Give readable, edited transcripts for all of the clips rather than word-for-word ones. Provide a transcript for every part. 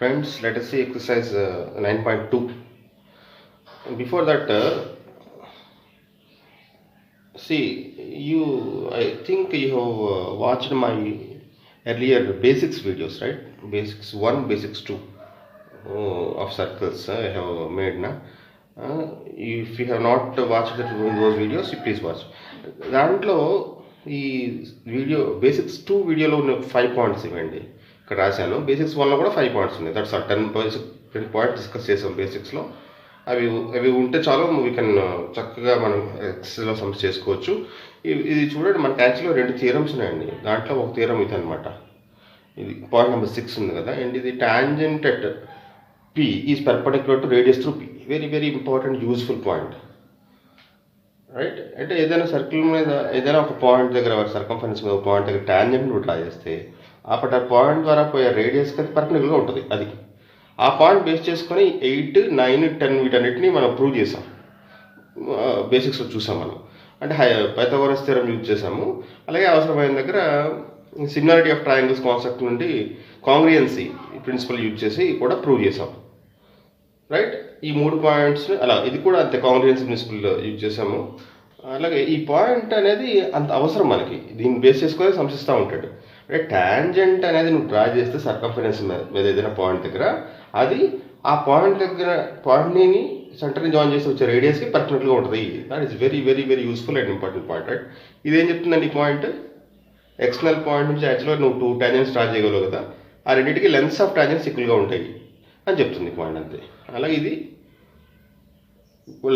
Friends, let us see exercise 9.2. Before that, I think you have watched my earlier basics videos, right? Basics 1, basics 2 of circles I have made now. If you have not watched those videos, please watch. దాంట్లో ఈ video basics 2 వీడియోలో ఉన్న 5 points ఇవ్వండి. ఇక్కడ రాశాను. Basics 1లో కూడా 5 points ఉన్నాయి. That's 10 points discuss చేసాం బేసిక్స్లో. అవి ఉంటే చాలు, వీ కెన్ చక్కగా మనం ఎక్సెస్లో సమ్స్ చేసుకోవచ్చు. ఇది చూడండి, మనకి యాక్చువల్గా 2 థియరమ్స్ ఉన్నాయండి. దాంట్లో ఒక థియరం ఇది అనమాట. ఇది పాయింట్ నెంబర్ 6 ఉంది కదా. అండ్ ఇది tangent at P is perpendicular to radius through P. Very, very important, useful point. Right. అంటే ఏదైనా సర్కిల్ మీద ఏదైనా ఒక పాయింట్ దగ్గర సర్కంఫరెన్స్ మీద ఒక పాయింట్ దగ్గర టాంజెంట్ నువ్వు డ్రా చేస్తే ఆ పాయింట్ ద్వారా పోయే రేడియస్కి అది పర్పెండిక్యులర్గా ఉంటుంది. అది ఆ పాయింట్ బేస్ చేసుకొని 8, 9, 10 వీటన్నిటిని మనం ప్రూవ్ చేసాం. బేసిక్స్లో చూసాం మనం. అంటే పైథాగోరస్ థియరం యూజ్ చేసాము. అలాగే అవసరమైన దగ్గర సిమిలారిటీ ఆఫ్ ట్రయాంగిల్స్ కాన్సెప్ట్ నుండి కాంగ్రియన్సీ ప్రిన్సిపల్ యూజ్ చేసి కూడా ప్రూవ్ చేసాం. రైట్. ఈ 3 పాయింట్స్ అలా ఇది కూడా అంతే కాంగ్రియన్సీ ప్రిన్సిపల్ యూజ్ చేసాము. అలాగే ఈ పాయింట్ అనేది అంత అవసరం మనకి. దీన్ని బేస్ చేసుకొని సంశిస్తూ ఉంటాడు. అంటే టాంజెంట్ అనేది నువ్వు డ్రా చేస్తే సర్కంఫరెన్స్ మీద ఏదైనా పాయింట్ దగ్గర అది ఆ పాయింట్ దగ్గర పాయింట్ని సెంటర్ని జాయిన్ చేసి వచ్చే రేడియస్కి పర్ఫెక్ట్గా ఉంటుంది. That is very very very useful and important point. Right. ఇదేం చెప్తుందండి ఈ పాయింట్? ఎక్స్టర్నల్ పాయింట్ నుంచి యాక్చువల్గా నువ్వు 2 టాంజెంట్స్ డ్రా చేయగలవు కదా, ఆ రెండింటికి లెన్స్ ఆఫ్ టాంజెంట్స్ ఈక్వల్గా ఉంటాయి అని చెప్తుంది పాయింట్ అంతే. అలాగే ఇది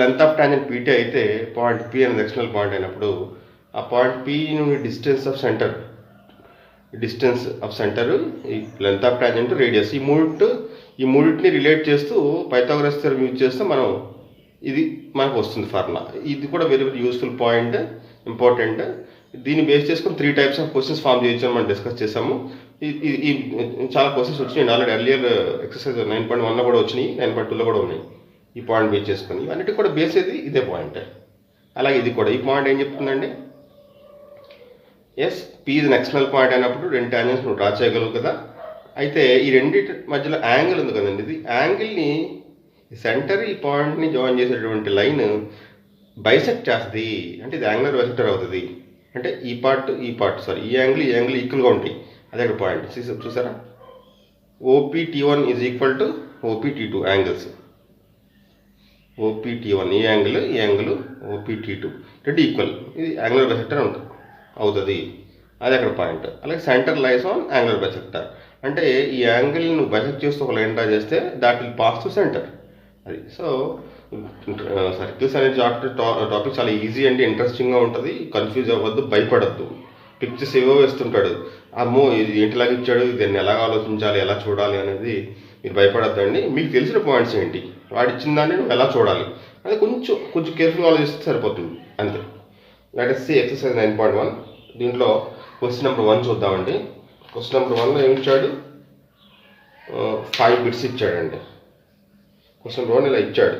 లెంత్ ఆఫ్ టాంజెంట్ పీటీ అయితే పాయింట్ పి అనేది ఎక్స్టర్నల్ పాయింట్ అయినప్పుడు ఆ పాయింట్ పి నుండి డిస్టెన్స్ ఆఫ్ సెంటర్ ఈ లెంత్ ఆఫ్ టాంజెంట్ రేడియస్ ఈ మూడింటిని రిలేట్ చేస్తూ పైథాగోరస్ థియరం యూజ్ చేస్తే మనం ఇది మనకు వస్తుంది ఫార్ములా. ఇది కూడా very very useful point, important. దీన్ని బేస్ చేసుకుని 3 టైప్స్ ఆఫ్ క్వశ్చన్స్ ఫామ్ చేయొచ్చు అని మనం డిస్కస్ చేసాము. ఈ చాలా క్వశ్చన్స్ వచ్చినాయి. ఆల్రెడీ ఎర్లియర్ ఎక్సర్సైజ్ 9.1లో కూడా వచ్చినాయి, 9.2లో కూడా ఉన్నాయి. ఈ పాయింట్ బేస్ చేసుకుని అన్నిటికీ కూడా బేస్ ఏది ఇదే పాయింట్. అలాగే ఇది కూడా ఈ పాయింట్ ఏం చెప్తుందండి? ఎస్, పీ ఇది ఎక్స్టర్నల్ పాయింట్ అయినప్పుడు 2 టాంజెంట్స్ నువ్వు డ్రా చేయగలవు కదా. అయితే ఈ రెండింటి మధ్యలో యాంగిల్ ఉంది కదండి, ఇది యాంగిల్ని సెంటర్ ఈ పాయింట్ని జాయిన్ చేసేటువంటి లైన్ బైసెక్ట్ చేస్తుంది. అంటే ఇది యాంగులర్ బైసెక్టర్ అవుతుంది. అంటే ఈ యాంగిల్ ఈక్వల్గా ఉంటాయి. అదే పాయింట్ చూసారా? OPT1 is equal to OPT2 angles. OPT1 ఈ యాంగిల్ OPT2 రెండు ఈక్వల్. ఇది యాంగులర్ బైసెక్టర్ అవుతుంది. అది అక్కడ పాయింట్. అలాగే centre lies on angular bisector. అంటే ఈ యాంగిల్ నువ్వు బైసెక్ట్ చేస్తూ ఒక లైన్ డ్రా చేస్తే that will pass to centre. అది. సో సర్కిల్స్ అనే టాపిక్ చాలా ఈజీ అండి, ఇంట్రెస్టింగ్గా ఉంటుంది. కన్ఫ్యూజ్ అవ్వద్దు, భయపడద్దు. పిక్చర్స్ ఏవో వేస్తుంటాడు, అమ్మో ఇది ఏంటిలాగా ఇచ్చాడు, దీన్ని ఎలా ఆలోచించాలి, ఎలా చూడాలి అనేది మీరు భయపడద్దండి. మీకు తెలిసిన పాయింట్స్ ఏంటి, వాడు ఇచ్చిన దాన్ని నువ్వు ఎలా చూడాలి అది కొంచెం కేర్ఫుల్గా ఆలోచిస్తే సరిపోతుంది అంతే. Let us see exercise 9.1. దీంట్లో క్వశ్చన్ నెంబర్ 1 చూద్దామండి. క్వశ్చన్ నెంబర్ 1లో ఏమి ఇచ్చాడు? 5 బిట్స్ ఇచ్చాడండి. క్వశ్చన్ 1 ఇలా ఇచ్చాడు,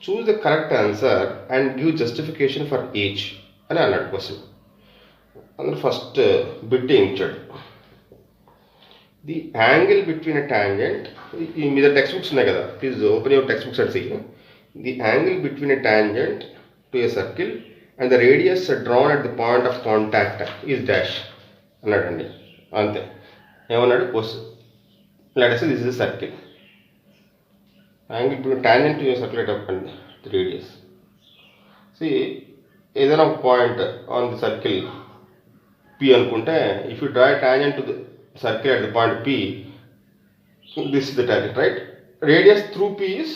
choose the correct answer and give justification for each అని అన్నాడు క్వశ్చన్. అందులో ఫస్ట్ బిట్ ఏం ఇచ్చాడు? The angle between a tangent. ఈ మీద టెక్స్ట్ బుక్స్ ఉన్నాయి కదా, please open your text books and see. The angle between a tangent to a circle and the radius drawn at the point of contact is dash అన్నాడండి. అంతే. ఏమన్నాడు? Let us say this is a circle. Angle between tangent to a circle and the radius. See, ఏదైనా ఒక point on the circle P అనుకుంటే, if you draw tangent to the circle at the point P, this is the tangent, right? Radius through P is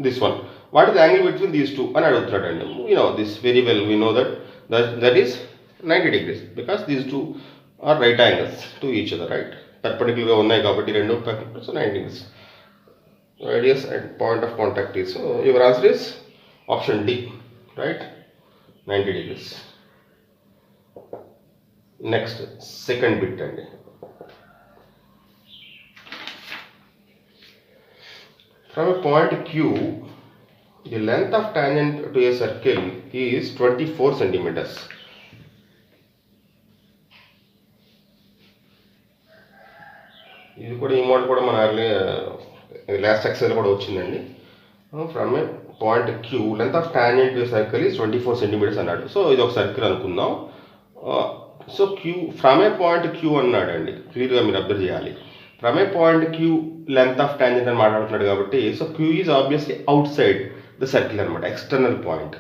this one. What is the angle between these two అని అడుగుతున్నాడండి. You know this very well. We know that is 90 degrees because these two are right angles to each other, right? పర్పెండిక్యులర్గా ఉన్నాయి కాబట్టి రెండు perpendicular, so 90 degrees. Radius at point of contact is, so your answer is option D, right? 90 degrees. Next, second bit అండి. From a point Q, the length of tangent to a circle is 24 centimeters. ఇది కూడా ఈ model కూడా మన last exercise కూడా వచ్చిందండి. From a point Q length of tangent to circle is 24 centimetres అన్నాడు. So ఇది ఒక సర్కిల్ అనుకుందాం. So Q from a point Q అన్నాడండి. క్లియర్గా మీరు అబ్జర్వ్ చేయాలి. From a point Q length of tangent అని మాట్లాడుతున్నాడు కాబట్టి so Q is obviously outside the circle అనమాట, external point.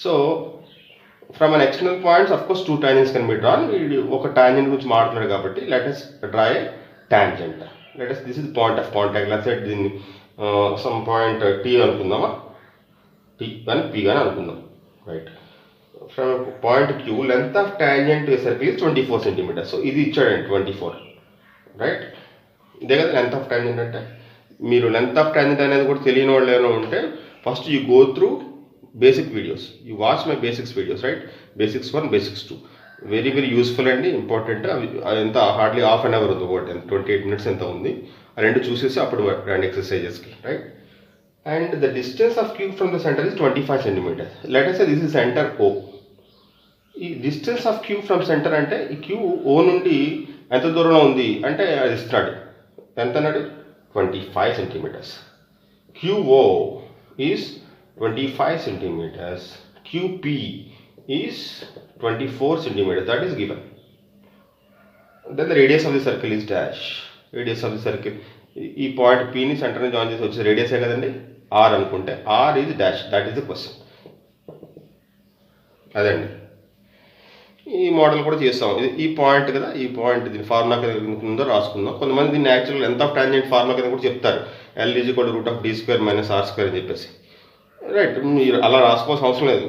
So from an external points of course 2 tangents can be drawn. వీడు ఒక టాంజెంట్ గురించి మాట్లాడుతున్నాడు కాబట్టి let us draw a tangent. Let us this is point of contact. Let's say దీన్ని some point T అనుకుందామా, T కానీ P కానీ అనుకుందాం. Right, from point Q length of tangent circle is 24 centimetres. So ఇది ఇచ్చాడండి 24. రైట్, ఇదే కదా length of tangent అంటే. మీరు లెంత్ ఆఫ్ టాంజెంట్ అనేది కూడా తెలియని వాళ్ళు ఏమైనా ఉంటే first you go through basic videos. You watch my basics videos, right? Basics 1, basics 2. Very very useful and important. ఎంత హార్డ్లీ హాఫ్ అన్ అవర్ ఉంది, ఒకటి 28 minutes ఎంత ఉంది. ఆ రెండు చూసేసి అప్పుడు రెండు ఎక్సర్సైజెస్కి. Right, and the distance of Q from the centre is 25 centimetres. Let us say this is centre O. ఈ distance of Q from centre అంటే ఈ క్యూ O నుండి ఎంత దూరంలో ఉంది అంటే అది ఇస్తున్నాడు. ఎంత అన్నాడు? 25 centimetres. QO is 25 centimeters. QP is 24 centimeters. That is given. Then the radius of the circle is dash. Radius of the circle. ఈ పాయింట్ Pని సెంటర్ని జాయిన్ చేసి వచ్చే రేడియసే కదండి, R అనుకుంటే R is dash. That is the question. అదండి ఈ model కూడా చేస్తాం. ఇది ఈ పాయింట్ కదా, ఈ పాయింట్ దీని ఫార్ములా కింద రాసుకుందాం. కొంతమంది దీన్ని actual length of tangent formula కింద కూడా చెప్తారు. L is equal to √(d²- r²) అని చెప్పేసి. రైట్, మీరు అలా రాసుకోవాల్సిన అవసరం లేదు.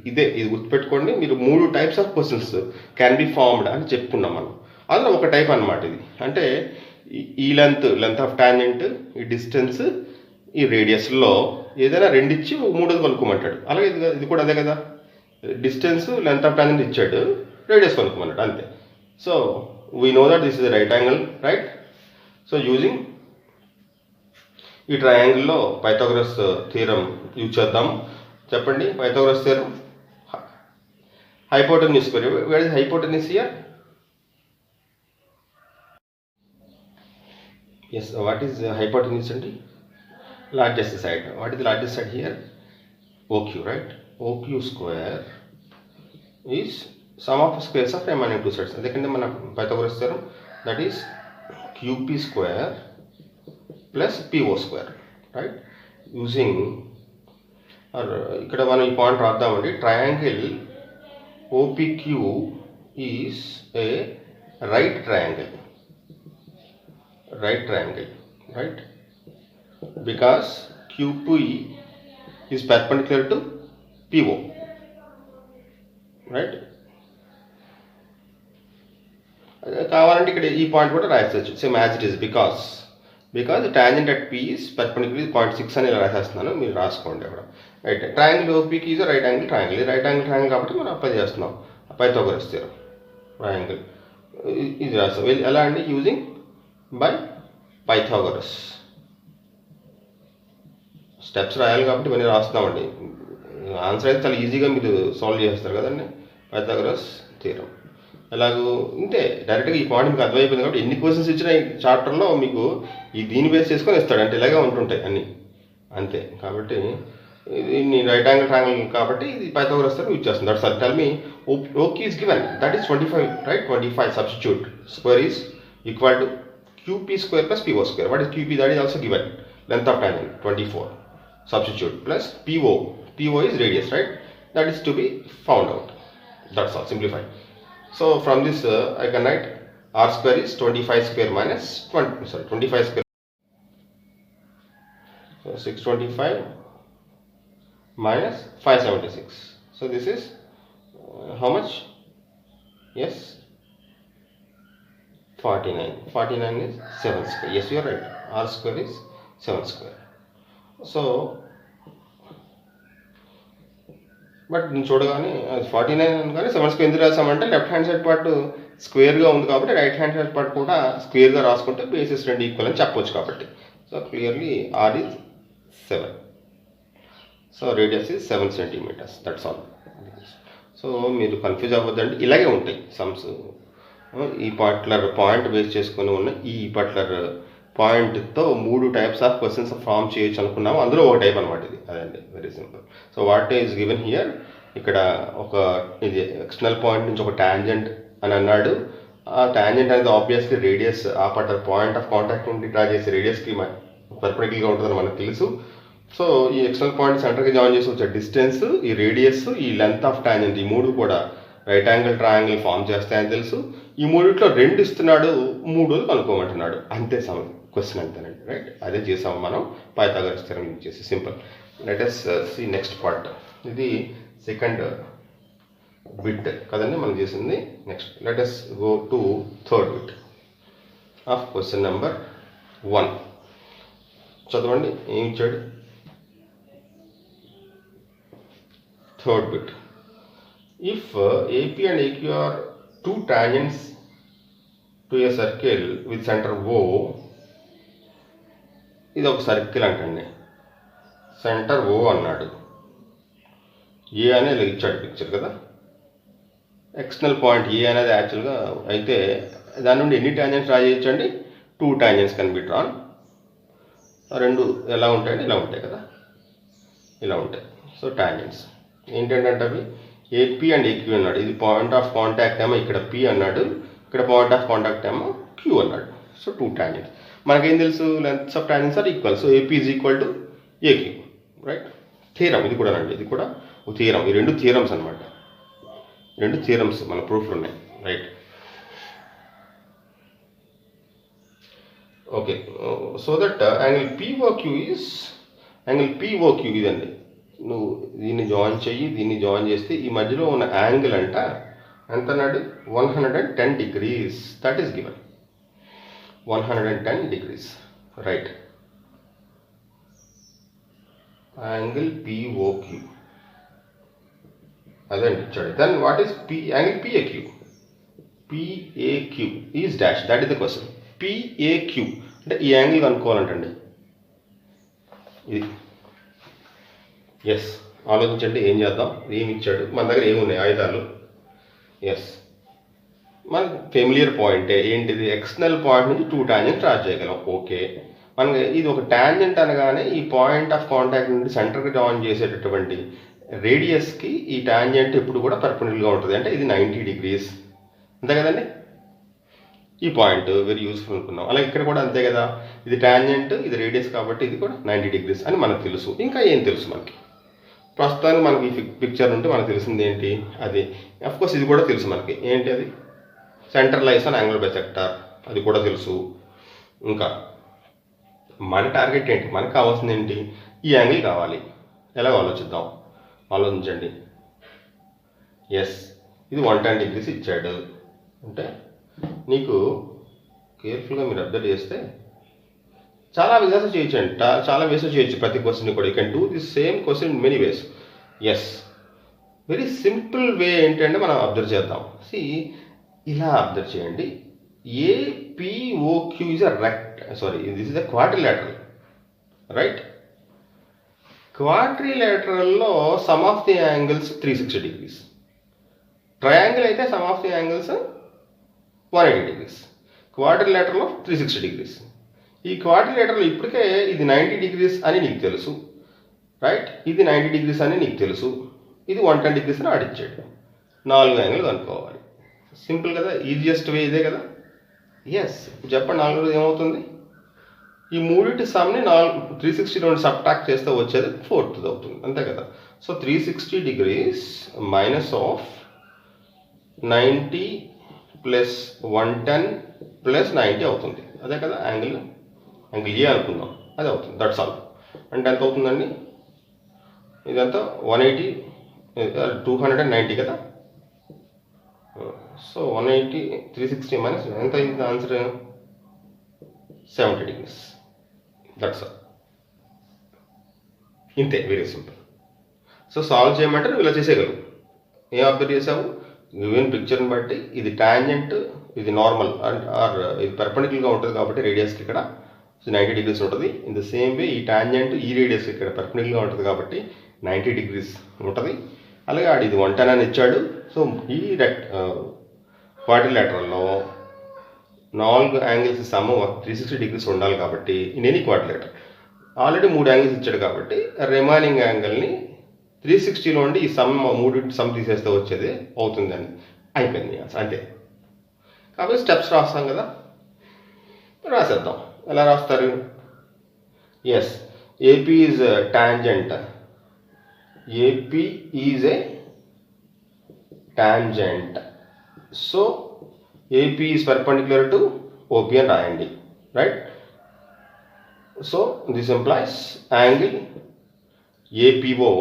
ఇది గుర్తుపెట్టుకోండి. మీరు 3 types of questions can be formed అని చెప్పుకున్నాం మనం. అందులో ఒక టైప్ అనమాట ఇది. అంటే ఈ లెంత్ ఆఫ్ టాంజెంట్, ఈ డిస్టెన్స్, ఈ రేడియస్లో ఏదైనా రెండు ఇచ్చి మూడోది కనుక్కోమంటాడు. అలాగే ఇది కూడా అదే కదా, డిస్టెన్స్ లెంత్ ఆఫ్ టాంజెంట్ ఇచ్చాడు, రేడియస్ కనుక్కోమన్నాడు, అంతే. So we know that this is right angle, right. So using ఈ ట్రయాంగిల్లో పైథాగరస్ థీరం యూజ్ చేద్దాం. చెప్పండి, Pythagoras theorem. Hypotenuse square. Where is hypotenuse here? Yes, what is hypotenuse అండి? Largest side. What is largest side here? OQ, right. OQ square is sum of squares of remaining 2 sides. ఎందుకంటే మన Pythagoras theorem that is QP square plus PO square, right. Using ఇక్కడ మనం ఈ point రాద్దామండి. Triangle OPQ is a right triangle, right, because QP is perpendicular to PO, right. కావాలంటే ఇక్కడ ఈ point కూడా రాయచ్చు, same as it is, because tangent at P is perpendicular 0.6 అని ఇలా రాసేస్తున్నాను, మీరు రాసుకోండి అక్కడ. రైట్, ట్రయాంగిల్ OPకి is right angle triangle. Right angle triangle కాబట్టి మనం అప్లై చేస్తున్నాం పైథాగరస్ థీరం. ట్రయాంగిల్ ఇది రాస్తాం. ఎలా అండి? Using by Pythagoras. స్టెప్స్ రాయాలి కాబట్టి ఇవన్నీ రాస్తున్నామండి. ఆన్సర్ అయితే చాలా ఈజీగా మీరు సాల్వ్ చేస్తారు కదండి. పైథాగరస్ థీరం ఎలాగో ఇంతే, డైరెక్ట్గా ఈ పాయింట్ మీకు అర్థమైపోయింది కాబట్టి ఎన్ని క్వశ్చన్స్ ఇచ్చినా ఈ చాప్టర్లో మీకు ఈ దీన్ని బేస్ చేసుకొని ఇస్తాడు, అంటే ఇలాగే ఉంటుంటాయి అన్నీ, అంతే. కాబట్టి దీన్ని రైట్ యాంగిల్ ట్రయాంగిల్ కాబట్టి ఇది పైథాగరస్ థీరం యూజ్ చేస్తుంది. That's all. Tell me OQ is given, that is 25, right? 25 substitute. Square is equal to QP square plus PO square. What is QP? That is also given. Length of tangent 24. Substitute plus PO. PO is radius, right? That is to be found out. That's all. Simplified. So from this I can write R square is 25 square minus 25 square. So 625 minus 576. So this is how much? Yes, 49. 49 is 7 square. Yes, you are right. R square is 7 square. So but నేను చూడగానే 49 అనగానే 7 square ఎందుకు రాసామంటే left hand side part స్క్వేర్గా ఉంది కాబట్టి right hand side part కూడా స్క్వేర్గా రాసుకుంటే bases రెండు equal అని చెప్పవచ్చు కాబట్టి. So clearly R is 7. So radius is 7 centimetres. That's all. So మీరు కన్ఫ్యూజ్ అవ్వద్దండి, ఇలాగే ఉంటాయి సమ్స్. ఈ పర్టికులర్ పాయింట్ బేస్ చేసుకొని ఉన్న ఈ పర్టికులర్ పాయింట్తో 3 టైప్స్ ఆఫ్ క్వశ్చన్స్ ఫామ్ చేయొచ్చు అనుకున్నాము. అందులో ఒక టైప్ అనమాట ఇది. అదండి, very simple. So what is given here, ఇక్కడ ఒక ఇది ఎక్స్టర్నల్ పాయింట్ నుంచి ఒక టాంజెంట్ అని అన్నాడు. ఆ టాంజెంట్ అనేది ఆబ్వియస్లీ రేడియస్ ఆ పాయింట్ ఆఫ్ కాంటాక్ట్ నుండి డ్రా చేసే రేడియస్కి పర్పెండిక్యులర్గా ఉంటుందని మనకు తెలుసు. సో ఈ ఎక్స్టర్నల్ పాయింట్ సెంటర్కి జాయిన్ చేసి వచ్చే డిస్టెన్స్, ఈ రేడియస్, ఈ లెంత్ ఆఫ్ టాంజెంట్, ఈ 3 కూడా రైట్ యాంగిల్ ట్రయాంగిల్ ఫామ్ చేస్తాయని తెలుసు. ఈ 3లో 2 ఇస్తున్నాడు, 3 కనుక్కోమంటున్నాడు. అంతే క్వశ్చన్ అంతేనండి, రైట్? అదే చేసాము మనం పైథాగరస్ థియరం యూజ్ చేసి. Simple. Let us see next part. ఇది సెకండ్ బిట్ కదండి మనం చేసింది. Next let us go to third bit of question number 1. చదవండి ఏం ఇచ్చాడు. Third bit. If AP and AQ are two tangents to a circle with center O, ఇది ఒక circle అంటండి, సెంటర్ O అన్నాడు. ఏ అనేది ఇచ్చాడు పిక్చర్ కదా. ఎక్స్టర్నల్ పాయింట్ ఏ అనేది యాక్చువల్గా అయితే దాని నుండి ఎన్ని టాంజెంట్స్ డ్రా చేయొచ్చండి? 2 టాంజెంట్స్ కెన్ బి డ్రాన్. 2 ఎలా ఉంటాయండి? ఇలా ఉంటాయి కదా, ఇలా ఉంటాయి. సో టాంజెంట్స్ ఏంటంటే అవి ఏపీ అండ్ ఏక్యూ అన్నాడు. ఇది పాయింట్ ఆఫ్ కాంటాక్ట్ ఏమో ఇక్కడ పి అన్నాడు, ఇక్కడ పాయింట్ ఆఫ్ కాంటాక్ట్ ఏమో క్యూ అన్నాడు. So 2 tangents. మనకేం తెలుసు? Lengths of tangents are equal. So AP is equal to AQ, right? Theorem ఇది కూడా అండి, ఇది కూడా ఒక థియరం. ఈ 2 థియరమ్స్ అనమాట, 2 థియరమ్స్ మన ప్రూఫ్లు ఉన్నాయి, right? Okay. So that angle POQ is angle POQ ఇదండి. నువ్వు దీన్ని జాయిన్ చెయ్యి, దీన్ని జాయిన్ చేస్తే ఈ మధ్యలో ఉన్న యాంగిల్ అంట ఎంత అన్నాడు? 110 degrees. That is given 110 degrees, right? Angle POQ అదండి ఇచ్చాడు. Then what is angle PAQ? PAQ is dash. That is the question. PAQ అంటే ఈ యాంగిల్ కనుక్కోవాలంటండి ఇది. ఎస్, ఆలోచించండి ఏం చేద్దాం. ఏమి ఇచ్చాడు మన దగ్గర? ఏమున్నాయి ఆయుధాలు? ఎస్, మన ఫెమిలియర్ పాయింటే ఏంటిది? ఎక్స్టర్నల్ పాయింట్ నుంచి 2 టాంజెంట్ డ్రా చేయగలం. ఓకే, మనకి ఇది ఒక టాంజెంట్ అనగానే ఈ పాయింట్ ఆఫ్ కాంటాక్ట్ నుండి సెంటర్కి జాయిన్ చేసేటటువంటి రేడియస్కి ఈ టాంజెంట్ ఎప్పుడు కూడా పర్పెండిక్యులర్గా ఉంటుంది. అంటే ఇది 90 degrees, అంతే కదండి? ఈ పాయింట్ వెరీ యూస్ఫుల్ అనుకున్నాం. అలాగే ఇక్కడ కూడా అంతే కదా, ఇది టాంజెంట్, ఇది రేడియస్, కాబట్టి ఇది కూడా 90 degrees అని మనకు తెలుసు. ఇంకా ఏం తెలుసు మనకి? ప్రస్తుతానికి మనకి ఈ పిక్చర్ నుండి మనకు తెలిసింది ఏంటి? అది అఫ్కోర్స్ ఇది కూడా తెలుసు మనకి. ఏంటి అది? Centre lies on angle bisector, అది కూడా తెలుసు. ఇంకా మన టార్గెట్ ఏంటి? మనకు కావాల్సింది ఏంటి? ఈ యాంగిల్ కావాలి. ఎలా ఆలోచిద్దాం? ఆలోచించండి. ఎస్, ఇది 110 degrees ఇచ్చాడు. అంటే నీకు కేర్ఫుల్గా మీరు అబ్జర్వ్ చేస్తే చాలా విధాలు చేయొచ్చండి, చాలా వేస్ చేయొచ్చు ప్రతి క్వశ్చన్ కూడా. You can do this same question in many ways. Yes, very simple way ఏంటంటే మనం అబ్జర్వ్ చేద్దాం. సి, ఇలా అబ్జర్వ్ చేయండి. APOQ is this is a quadrilateral, right? క్వాడ్రిలేటరల్లో sum of the angles 360 degrees. Triangle అయితే sum of the angles 180 degrees. క్వాడ్రిలేటరల్లో 360 degrees. ఈ quadrilateral ఇప్పటికే ఇది 90 degrees అని నీకు తెలుసు, రైట్? ఇది 90 degrees అని నీకు తెలుసు, ఇది 110 degrees అని ఆడిచ్చాడు. 4 యాంగిల్ కనుక్కోవాలి. సింపుల్ కదా, ఈజియెస్ట్ వే ఇదే కదా. ఎస్, చెప్పండి 4 ఏమవుతుంది? ఈ మూడింటి సమ్ని 360 నుండి సబ్ట్రాక్ట్ చేస్తే వచ్చేది 4th అవుతుంది, అంతే కదా. So 360 degrees minus of 90 plus 110 plus 90 అవుతుంది, అదే కదా యాంగిల్ ఏ అనుకుందాం, అది అవుతుంది. That's all. అంటే ఎంత అవుతుందండి? ఇదంతా 180, 290 కదా. సో 180, 360 మైనస్ ఎంత అయింది ఆన్సర్? 70 degrees. That's all. ఇంతే, వెరీ సింపుల్. సో సాల్వ్ చేయమంటే నువ్వు ఇలా చేసేయగలవు. ఏం అబ్జర్వ్ చేసావు? గివెన్ పిక్చర్ని బట్టి ఇది టాంజెంట్, ఇది నార్మల్ ఆర్ ఇది పర్పెండిక్యులర్గా ఉంటుంది కాబట్టి రేడియస్కి ఇక్కడ 90 degrees ఉంటుంది. ఇన్ ద సేమ్ వే ఈ టాంజెంట్ ఈ రేడియస్కి ఇక్కడ పర్పెండిక్యులర్గా ఉంటుంది కాబట్టి 90 degrees ఉంటుంది. అలాగే ఆడు ఇది 110 అని ఇచ్చాడు. సో ఈ క్వాడ్రిలేటరల్లో 4 యాంగిల్స్ సమ్ 360 డిగ్రీస్ ఉండాలి కాబట్టి in any quadrilateral already 3 angles ఇచ్చాడు కాబట్టి రిమైనింగ్ యాంగిల్ని 360లో ఉండి ఈ సమ్ 3 సమ్ తీసేస్తే వచ్చేది అవుతుందని అయిపోయింది అంతే. కాబట్టి స్టెప్స్ రాస్తాం కదా, రాసేద్దాం. ఎలా రాస్తారు? Yes, AP is tangent. AP is a tangent. So AP is perpendicular to OP అని రాయండి, right? So this implies angle APO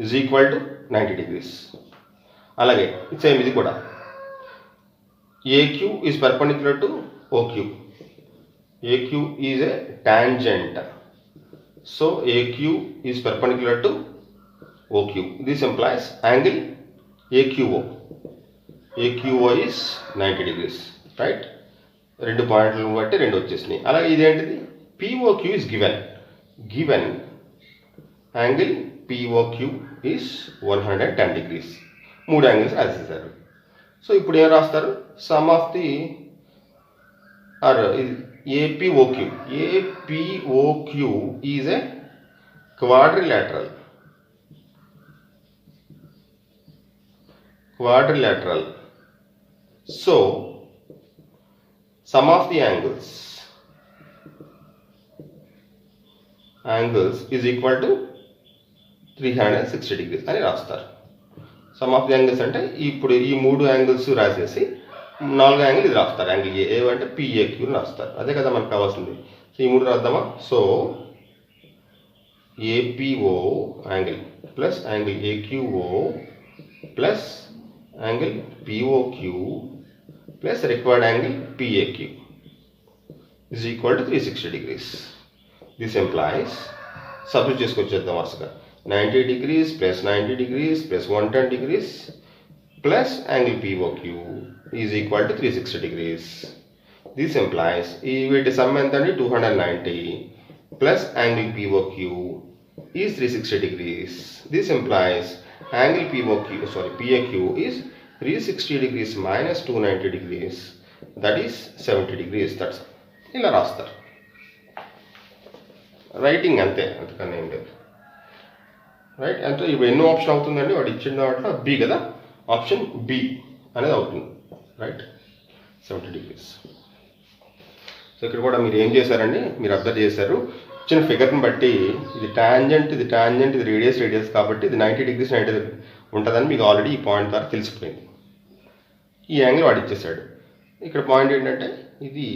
is equal to 90 degrees. అలాగే సేమ్ ఇది కూడా AQ is perpendicular to OQ. AQ is a tangent. So AQ is perpendicular to OQ. This implies angle AQO. AQO is 90 degrees, right? 2 పాయింట్లను బట్టి 2 వచ్చేసినాయి. అలాగే ఇదేంటిది? POQ is given angle POQ is 110 degrees. 3 angles రాసేసారు. So ఇప్పుడు ఏం రాస్తారు? Sum of the are APOQ. APOQ is a quadrilateral. So sum of the angles is equal to 360 degrees అని రాస్తారు. సమ్ ఆఫ్ ది యాంగిల్స్ అంటే ఇప్పుడు ఈ 3 angles రాసేసి 4 యాంగిల్ ఇది రాస్తారు. యాంగిల్ ఏ అంటే పిఏక్యూ రాస్తారు. అదే కదా మనకు కావాల్సింది. సో ఈ 3 రాద్దామా? So APO angle plus angle AQO plus angle POQ plus required angle PAQ is equal to 360 degrees. This implies substitute చేసుకొచ్చేద్దాం వరుసగా. 90 degrees plus 90 degrees plus 110 degrees plus angle POQ is equal to 360 degrees. This implies ఈ వీటి sum ఎంత అండి? 290 plus angle POQ is 360 degrees. This implies angle PAQ is 360 degrees minus 290 degrees, that is 70 degrees. That's ఇలా రాస్తారు. Writing అంతే, అంతకన్నా ఏం లేదు, రైట్? అంటే ఇప్పుడు ఎన్నో ఆప్షన్ అవుతుందండి వాడు ఇచ్చిన దాంట్లో బి కదా, ఆప్షన్ బి అనేది అవుతుంది, రైట్? 70 degrees. సో ఇక్కడ కూడా మీరు ఏం చేశారండి, మీరు అబ్జర్వ్ చేశారు ఇచ్చిన ఫిగర్ని బట్టి ఇది టాంజెంట్, ఇది రేడియస్ కాబట్టి ఇది 90 degrees 90 ఉంటుందని మీకు ఆల్రెడీ ఈ పాయింట్ ద్వారా తెలిసిపోయింది. ఈ యాంగిల్ వాడు ఇచ్చేసాడు. ఇక్కడ పాయింట్ ఏంటంటే ఇది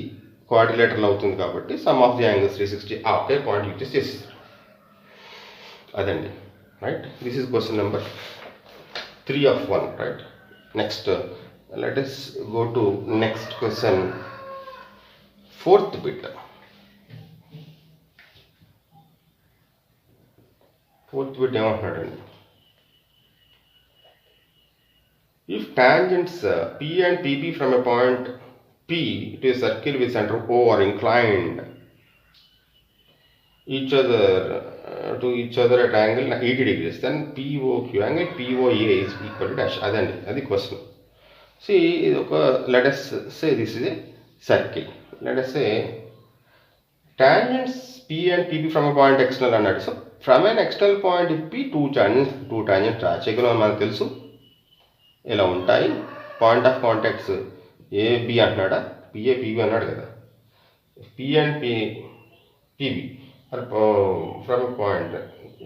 క్వాడ్రిలేటరల్ అవుతుంది కాబట్టి some of the angles 360 okay point use చేసి చేసేసాడు. అదండి, right? This is question number 3 of 1, right? Next let us go to next question, 4th bit. 4th bit ఏమంటున్నాడండి? If tangents P and PB from a point P to a circle with center O are inclined each other at angle 80 degrees, then POQ angle POA is equal to dash. అదండి, అది question. See, ఇది ఒక let us say this is a circle. Let us say tangents P and PB from a point external అన్నాడు. So from an external point P two tangents draw చేయగలం మనకు తెలుసు. ఇలా ఉంటాయి. పాయింట్ ఆఫ్ కాంటాక్ట్స్ ఏబి అంటున్నాడా, PA PB అన్నాడు కదా. P and PB from point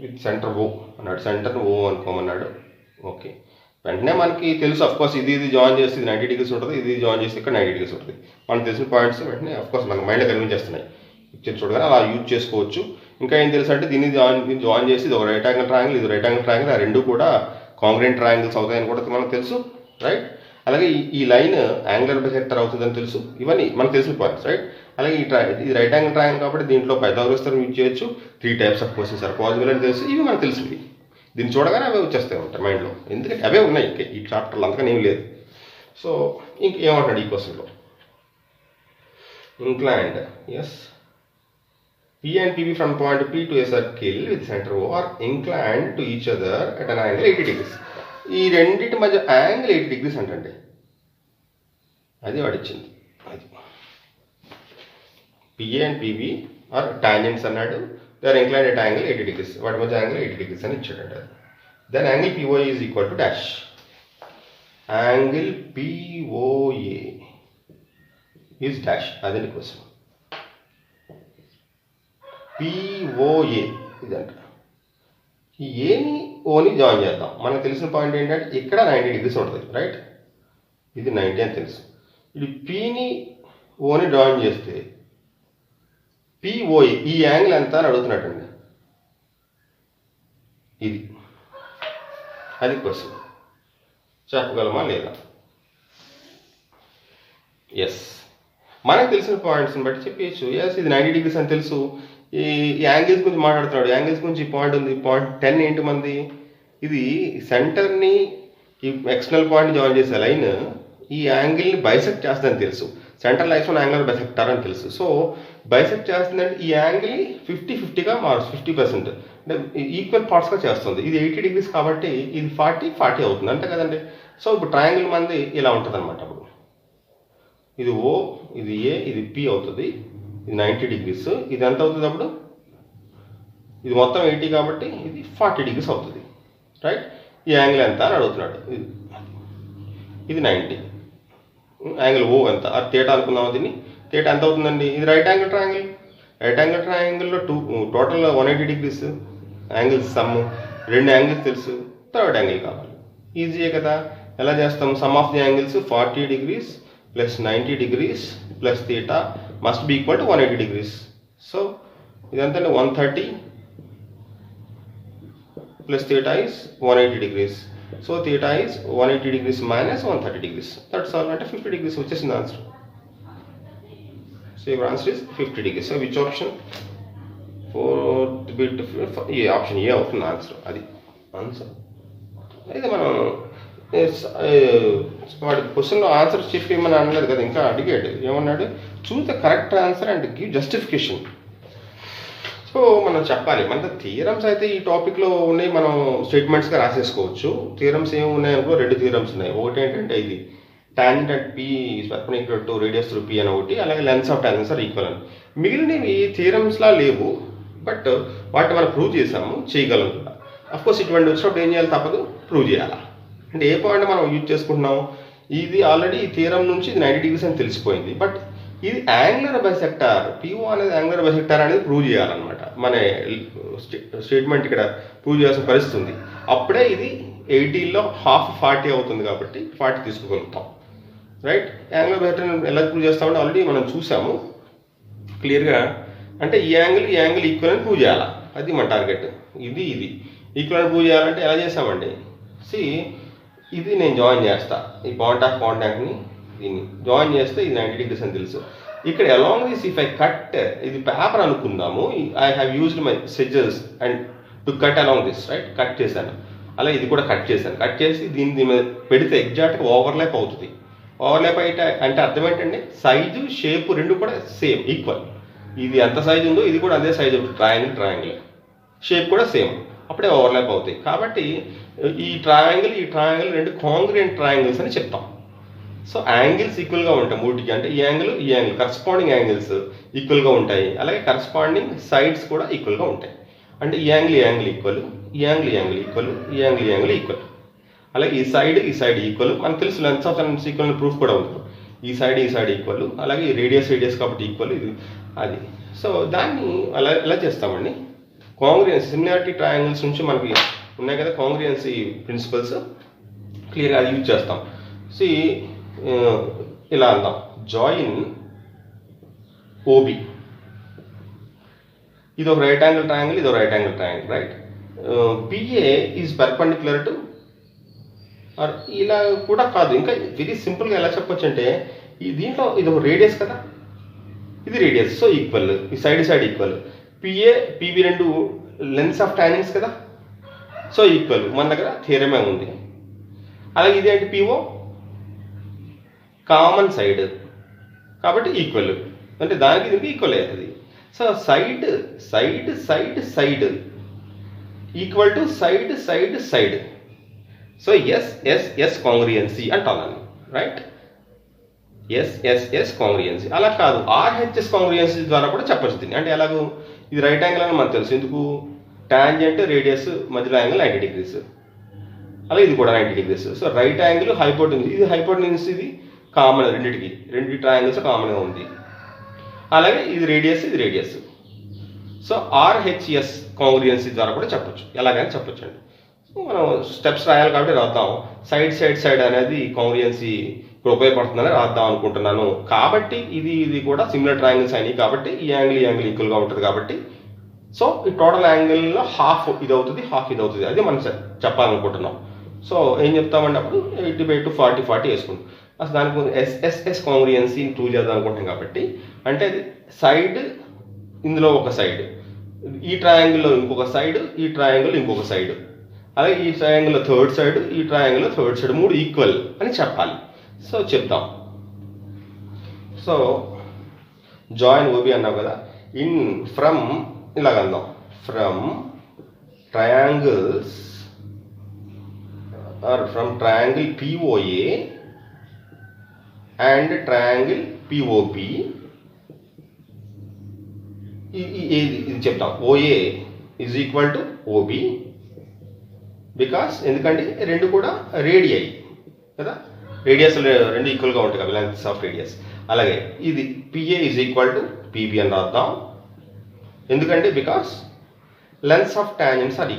with centre O అన్నాడు. సెంటర్ ఓ అనుకోమన్నాడు. ఓకే, వెంటనే మనకి తెలుసు అఫ్కోర్స్ ఇది జాయిన్ చేస్తే ఇది 90 degrees ఉంటుంది, ఇది జాయిన్ చేస్తే ఇక్కడ 90 degrees ఉంటుంది. మనకు తెలిసిన పాయింట్స్ వెంటనే అఫ్కోర్స్ మనకు మైండ్లో కనిపించేస్తున్నాయి. పిక్చర్ చూడగానే అలా యూజ్ చేసుకోవచ్చు. ఇంకా ఏం తెలుసు అంటే దీన్ని జాయిన్ చేసి ఇది ఒక రైట్ యాంగిల్ ట్రయాంగిల్, ఇది రైట్ యాంగిల్ ట్రయాంగిల్, ఆ రెండు కూడా కాంగ్రెంట్ ట్రయాంగిల్స్ అవుతాయని కూడా మనకు తెలుసు, రైట్? అలాగే ఈ లైన్ యాంగులర్ బైసెక్టర్ అవుతుందని తెలుసు. ఇవన్నీ మనకు తెలిసిన పాయింట్స్, రైట్? అలాగే ఇది రైట్ యాంగిల్ ట్రయాంగిల్ కాబట్టి దీంట్లో పైథాగరస్ థియరం యూజ్ చేయొచ్చు. 3 types of questions are possible అని తెలుసు. ఇవి మనకు తెలిసింది. దీన్ని చూడగానే అవే వచ్చేస్తాయి ఉంటాయి మైండ్లో, ఎందుకంటే అవే ఉన్నాయి ఈ చాప్టర్లో, అంతకని ఏం లేదు. సో ఇంకేమంటాడు ఈ క్వశ్చన్లో? Inclined, yes, P and PB from point P to a circle with center O are inclined to each other at an angle 80 degrees. ఈ రెండింటి మధ్య యాంగిల్ 80 degrees అంటండి, అది వాడిచ్చింది. అది PA and PB are tangents అన్నాడు. They are inclined at angle 80 degrees. వాటి మధ్య యాంగిల్ 80 degrees అని ఇచ్చాడంట. Then angle POA is equal to dash. Angle POA is dash. అదండి క్వశ్చన్. పిఓఏ ఇదంట. ఈ ఏని ఓని జాయిన్ చేద్దాం. మనకు తెలిసిన పాయింట్ ఏంటంటే ఇక్కడ 90 degrees ఉంటుంది, రైట్? ఇది 90 అని తెలుసు. ఇది పిని ఓని జాయిన్ చేస్తే పిఓఏ ఈ యాంగిల్ ఎంత అని అడుగుతున్నట్టండి. ఇది అది క్వశ్చన్. చెప్పగలమా లేదా? ఎస్, మనకు తెలిసిన పాయింట్స్ని బట్టి చెప్పచ్చు. ఎస్, ఇది 90 degrees అని తెలుసు. ఈ యాంగిల్స్ గురించి మాట్లాడుతున్నాడు. యాంగిల్స్ గురించి ఈ పాయింట్ ఉంది. పాయింట్ 10 ఏంటి మంది? ఇది సెంటర్ని ఈ ఎక్స్టర్నల్ పాయింట్ జాయిన్ చేసే లైన్ ఈ యాంగిల్ని బైసెక్ట్ చేస్తుందని తెలుసు. Centre lines one angle bisector అని తెలుసు. సో బైసెక్ట్ చేస్తుందంటే ఈ యాంగిల్ 50-50గా మారుస్తుంది. 50% అంటే ఈక్వల్ పార్ట్స్గా చేస్తుంది. ఇది 80 degrees కాబట్టి ఇది 40 అవుతుంది, అంతే కదండి. సో ఇప్పుడు ట్రయాంగిల్ మంది ఇలా ఉంటుంది అనమాట. అప్పుడు ఇది ఓ, ఇది ఏ, ఇది పి అవుతుంది. ఇది 90 degrees. ఇది ఎంత అవుతుంది అప్పుడు? ఇది మొత్తం 80 కాబట్టి ఇది 40 degrees అవుతుంది, రైట్? ఈ యాంగిల్ ఎంత అని అడుగుతున్నాడు. ఇది 90. యాంగిల్ ఓ ఎంత? అది థీటా అనుకుందాం. దీన్ని థీటా ఎంత అవుతుందండి? ఇది right angle triangle. Right angle ట్రయాంగిల్లో total 180 degrees angles sum. 2 angles తెలుసు, థర్డ్ యాంగిల్ కావాలి. ఈజీయే కదా. ఎలా చేస్తాం? Sum of the angles 40 degrees plus 90 degrees plus theta must be equal to 180 degrees. So ఇదంతా 130 plus theta is 180 degrees. So theta is 180 degrees minus 130 degrees. That's all. అంటే 50 degrees వచ్చేసింది answer. So your answer is 50 degrees. So which option? Fourth bit A option A అవుతుంది answer. అది answer. అయితే మనం వాడి క్వశ్చన్లో answer చెప్పి మనం అనలేదు కదా, ఇంకా అడిగాడు. ఏమన్నాడు? చూస్ the correct answer and give justification. So మనం చెప్పాలి. మన థియరమ్స్ అయితే ఈ టాపిక్లో ఉన్నాయి, మనం స్టేట్మెంట్స్గా రాసేసుకోవచ్చు. థియరమ్స్ ఏమి ఉన్నాయనుకో, 2 థియరమ్స్ ఉన్నాయి. ఒకటి ఏంటంటే ఇది tangent at P perpendicular to radius through P అని ఒకటి, అలాగే lengths of tangents are equal అని. మిగిలినవి థియరమ్స్లా లేవు, బట్ వాటిని మనం ప్రూవ్ చేసాము, చేయగలం కూడా. అఫ్కోర్స్ ఇటువంటి వచ్చినప్పుడు ఏం చేయాలి? తప్పదు, ప్రూవ్ చేయాలా. అంటే ఏ పాయింట్ మనం యూజ్ చేసుకుంటున్నాం? ఇది ఆల్రెడీ ఈ థియరం నుంచి ఇది 90 degrees అని తెలిసిపోయింది, బట్ ఇది యాంగులర్ బైసెక్టార్. పిఓ అనేది యాంగులర్ బైసెక్టార్ అనేది ప్రూవ్ చేయాలన్నమాట. మన స్టేట్మెంట్ ఇక్కడ ప్రూవ్ చేయాల్సిన పరిస్థితి ఉంది. అప్పుడే ఇది 80లో హాఫ్ 40 అవుతుంది కాబట్టి 40 తీసుకోగలుగుతాం, రైట్? యాంగులర్ బైసెక్టార్ ఎలా ప్రూవ్ చేస్తామంటే ఆల్రెడీ మనం చూసాము క్లియర్గా. అంటే ఈ యాంగిల్ ఈక్వల్ అని ప్రూవ్ చేయాలా, అది మన టార్గెట్. ఇది ఈక్వల్ అని ప్రూవ్ చేయాలంటే ఎలా చేసామండి? ఇది నేను జాయిన్ చేస్తా, ఈ పాయింట్ ఆఫ్ కాంటాక్ట్ని దీన్ని జాయిన్ చేస్తే ఇది 90 degrees అని తెలుసు. ఇక్కడ along this if I cut, ఇది పేపర్ అనుకుందాము. I have used my scissors and to cut along this, right? Cut చేశాను. అలా ఇది కూడా కట్ చేశాను. కట్ చేసి దీని మీద పెడితే ఎగ్జాక్ట్గా ఓవర్లాప్ అవుతుంది. ఓవర్లాప్ అయితే అంటే అర్థం ఏంటంటే సైజు, షేప్ రెండు కూడా సేమ్, ఈక్వల్. ఇది ఎంత సైజు ఉందో ఇది కూడా అదే సైజు ఉంటుంది. ట్రయాంగిల్ షేప్ కూడా సేమ్, అప్పుడే ఓవర్లాప్ అవుతాయి. కాబట్టి ఈ ట్రయాంగిల్ రెండు కాంగ్రుయెంట్ ట్రయాంగిల్స్ అని చెప్తాం. సో యాంగిల్స్ ఈక్వల్గా ఉంటాయి మూటికి. అంటే ఈ యాంగిల్ కరస్పాండింగ్ యాంగిల్స్ ఈక్వల్గా ఉంటాయి. అలాగే కరస్పాండింగ్ సైడ్స్ కూడా ఈక్వల్గా ఉంటాయి. అంటే ఈ యాంగిల్ ఈక్వల్, ఈ యాంగిల్ ఈక్వల్, ఈ యాంగిల్ ఈక్వల్. అలాగే ఈ సైడ్ ఈక్వల్. మనకు తెలుసు lens of tangents equal proof కూడా ఉంది. ఈ సైడ్ ఈక్వల్, అలాగే రేడియస్ కాబట్టి ఈక్వల్. ఇది అది. సో దాన్ని ఎలా చేస్తామండి? కాంగ్రుయెన్సీ, సిమిలారిటీ ట్రయాంగిల్స్ నుంచి మనకి ఉన్నాయి కదా కాంగ్రుయెన్సీ ప్రిన్సిపల్స్, క్లియర్గా అది యూజ్ చేస్తాం. సి ఇలా అందాం, జాయిన్ ఓబి. ఇది ఒక రైట్ యాంగిల్ ట్రయాంగిల్, ఇది ఒక right angle triangle, right? PA is perpendicular to, ఇలా కూడా కాదు, ఇంకా వెరీ సింపుల్గా ఎలా చెప్పొచ్చు అంటే దీంట్లో ఇది ఒక రేడియస్ కదా, ఇది రేడియస్, సో ఈక్వల్. ఈ సైడ్ ఈక్వల్. పిఏ పిబి రెండు లెన్స్ ఆఫ్ టాంజెంట్స్ కదా, సో ఈక్వల్. మన దగ్గర థియరమే ఉంది. అలాగే ఇది ఏంటి? పిఓ కామన్ సైడ్ కాబట్టి ఈక్వల్. అంటే దానికి దీనికి ఈక్వల్ అవుతుంది. So side equal to side. So S congruency అంటాను, రైట్? ఎస్ఎస్ఎస్ కాంగ్రియన్సీ. అలా కాదు, ఆర్హెచ్ఎస్ కాంగ్రియన్సీ ద్వారా కూడా చెప్పచ్చు దీన్ని. అంటే ఎలాగో ఇది రైట్ యాంగిల్ అని మనకు తెలుసు. ఎందుకు? టాంజెంట్ రేడియస్ మధ్యలో యాంగిల్ 90 డిగ్రీస్, అలాగే ఇది కూడా 90 degrees. So right angle hypotenuse, ఇది హైపోటెన్యూస్, ఇది కామన్, రెండు ట్రయాంగిల్స్ కామన్గా ఉంది. అలాగే ఇది రేడియస్, ఇది రేడియస్. సో ఆర్హెచ్ఎస్ కాంగ్రియన్సీ ద్వారా కూడా చెప్పొచ్చు, ఎలాగైనా చెప్పొచ్చు అండి. మనం స్టెప్స్ రాయాలి కాబట్టి రాద్దాం. సైడ్ అనేది కాంగ్రియన్సీ ఇప్పుడు ఉపయోగపడుతుందని రాద్దాం అనుకుంటున్నాను. కాబట్టి ఇది కూడా సిమిలర్ ట్రయాంగిల్స్ అయినాయి కాబట్టి ఈ యాంగిల్ ఈక్వల్గా ఉంటుంది కాబట్టి సో ఈ టోటల్ యాంగిల్లో హాఫ్ ఇది అవుతుంది, హాఫ్ ఇది అవుతుంది. అది మనం చెప్పాలనుకుంటున్నాం. సో ఏం చెప్తామంటే అప్పుడు 80/2 40 వేసుకుంటాం. అసలు దానికి ఎస్ఎస్ఎస్ కాంగ్రియన్సీ ప్రూవ్ చేద్దాం అనుకుంటున్నాం కాబట్టి అంటే అది సైడ్, ఇందులో ఒక సైడ్, ఈ ట్రయాంగిల్లో ఇంకొక సైడ్, ఈ ట్రయాంగిల్ ఇంకొక సైడ్, అలాగే ఈ ట్రయాంగిల్లో థర్డ్ సైడ్, ఈ ట్రయాంగిల్లో థర్డ్ సైడ్, 3 ఈక్వల్ అని చెప్పాలి. సో చెప్తాం. సో జాయిన్ ఓబి అన్నావు కదా, ఫ్రమ్ ఇలాగ అందాం, from triangles or from triangle POA and triangle POP, ఇది చెప్తాం. OA is equal to OB because ఎందుకంటే రెండు కూడా రేడియై కదా, రేడియస్ రెండు ఈక్వల్గా ఉంటాయి కదా, లెంగ్త్స్ ఆఫ్ రేడియస్. అలాగే ఇది PA is equal to PB అని రాద్దాం. ఎందుకంటే because lengths of tangents are